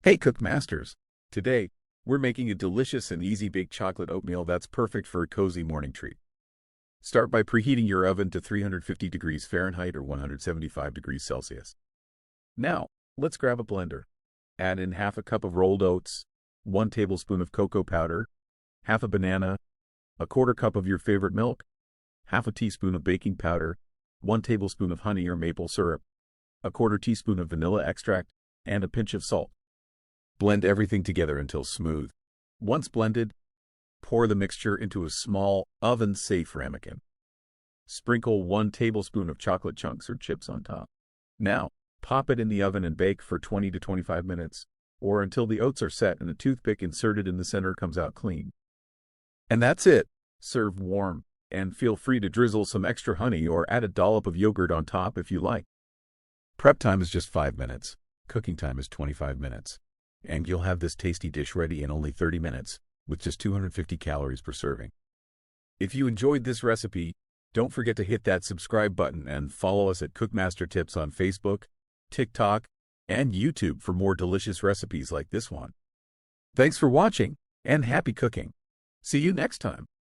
Hey Cook Masters! Today, we're making a delicious and easy baked chocolate oatmeal that's perfect for a cozy morning treat. Start by preheating your oven to 350 degrees Fahrenheit or 175 degrees Celsius. Now, let's grab a blender. Add in half a cup of rolled oats, 1 tablespoon of cocoa powder, half a banana, a quarter cup of your favorite milk, half a teaspoon of baking powder, 1 tablespoon of honey or maple syrup, a quarter teaspoon of vanilla extract, and a pinch of salt. Blend everything together until smooth. Once blended, pour the mixture into a small, oven-safe ramekin. Sprinkle 1 tablespoon of chocolate chunks or chips on top. Now, pop it in the oven and bake for 20 to 25 minutes, or until the oats are set and the toothpick inserted in the center comes out clean. And that's it. Serve warm, and feel free to drizzle some extra honey or add a dollop of yogurt on top if you like. Prep time is just 5 minutes. Cooking time is 25 minutes. And you'll have this tasty dish ready in only 30 minutes, with just 250 calories per serving. If you enjoyed this recipe, don't forget to hit that subscribe button and follow us at Cookmaster Tips on Facebook, TikTok, and YouTube for more delicious recipes like this one. Thanks for watching, and happy cooking. See you next time.